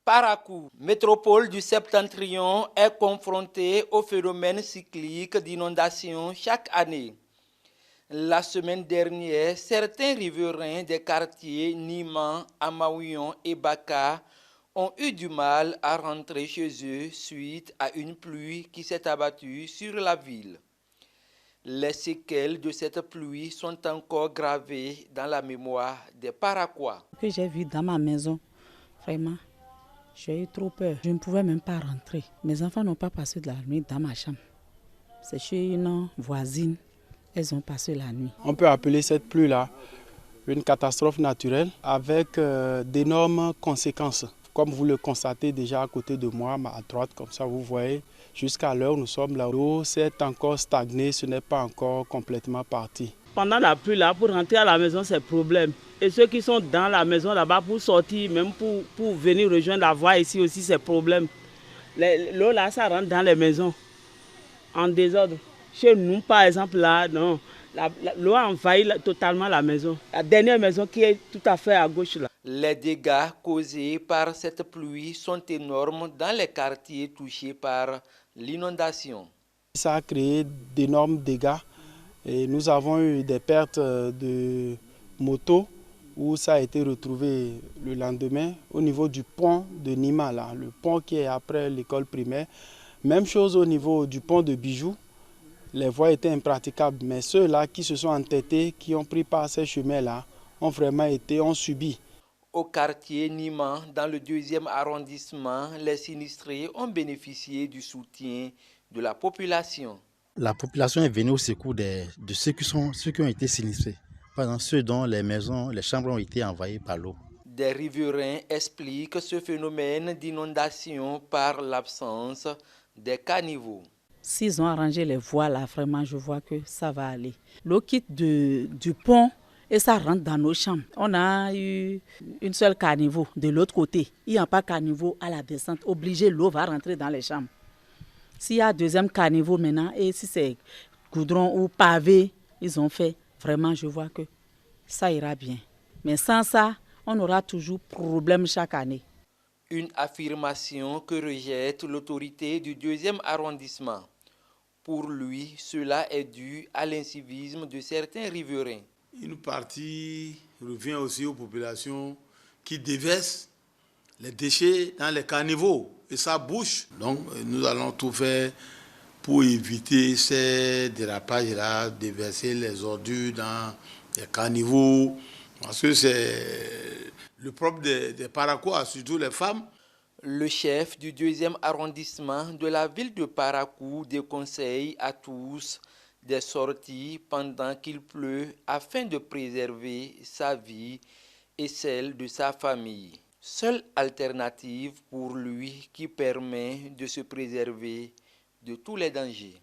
Parakou, métropole du Septentrion, est confrontée au phénomène cyclique d'inondation chaque année. La semaine dernière, certains riverains des quartiers Niman, Amaouion et Baka ont eu du mal à rentrer chez eux suite à une pluie qui s'est abattue sur la ville. Les séquelles de cette pluie sont encore gravées dans la mémoire des Paraquois. Que j'ai vu dans ma maison, vraiment, j'ai eu trop peur. Je ne pouvais même pas rentrer. Mes enfants n'ont pas passé de la nuit dans ma chambre. C'est chez une voisine, elles ont passé la nuit. On peut appeler cette pluie-là une catastrophe naturelle avec d'énormes conséquences. Comme vous le constatez déjà à côté de moi, à droite, comme ça vous voyez, jusqu'à l'heure nous sommes là. L'eau s'est encore stagnée, ce n'est pas encore complètement parti. Pendant la pluie, là, pour rentrer à la maison, c'est problème. Et ceux qui sont dans la maison là-bas, pour sortir, même pour venir rejoindre la voie ici aussi, c'est problème. L'eau là, ça rentre dans les maisons en désordre. Chez nous, par exemple, là, non. L'eau a envahi totalement la maison. La dernière maison qui est tout à fait à gauche là. Les dégâts causés par cette pluie sont énormes dans les quartiers touchés par l'inondation. Ça a créé d'énormes dégâts et nous avons eu des pertes de motos où ça a été retrouvé le lendemain au niveau du pont de Nima, là, le pont qui est après l'école primaire. Même chose au niveau du pont de Bijou. Les voies étaient impraticables, mais ceux-là qui se sont entêtés, qui ont pris par ces chemins-là, ont subi. Au quartier Niman, dans le 2e arrondissement, les sinistrés ont bénéficié du soutien de la population. La population est venue au secours de ceux qui ont été sinistrés. Par exemple, ceux dont les maisons, les chambres ont été envahies par l'eau. Des riverains expliquent ce phénomène d'inondation par l'absence des caniveaux. S'ils ont arrangé les voies là, vraiment, je vois que ça va aller. L'eau quitte du pont et ça rentre dans nos chambres. On a eu une seule caniveau de l'autre côté. Il n'y a pas de caniveau à la descente. Obligé, l'eau va rentrer dans les chambres. S'il y a un deuxième caniveau maintenant, et si c'est goudron ou pavé, ils ont fait, vraiment, je vois que ça ira bien. Mais sans ça, on aura toujours problème chaque année. Une affirmation que rejette l'autorité du 2e arrondissement. Pour lui, cela est dû à l'incivisme de certains riverains. Une partie revient aussi aux populations qui déversent les déchets dans les caniveaux et ça bouche. Donc nous allons tout faire pour éviter ces dérapages-là, déverser les ordures dans les caniveaux, parce que c'est le propre des Paraquois, surtout les femmes. Le chef du 2e arrondissement de la ville de Parakou déconseille à tous des sorties pendant qu'il pleut afin de préserver sa vie et celle de sa famille. Seule alternative pour lui qui permet de se préserver de tous les dangers.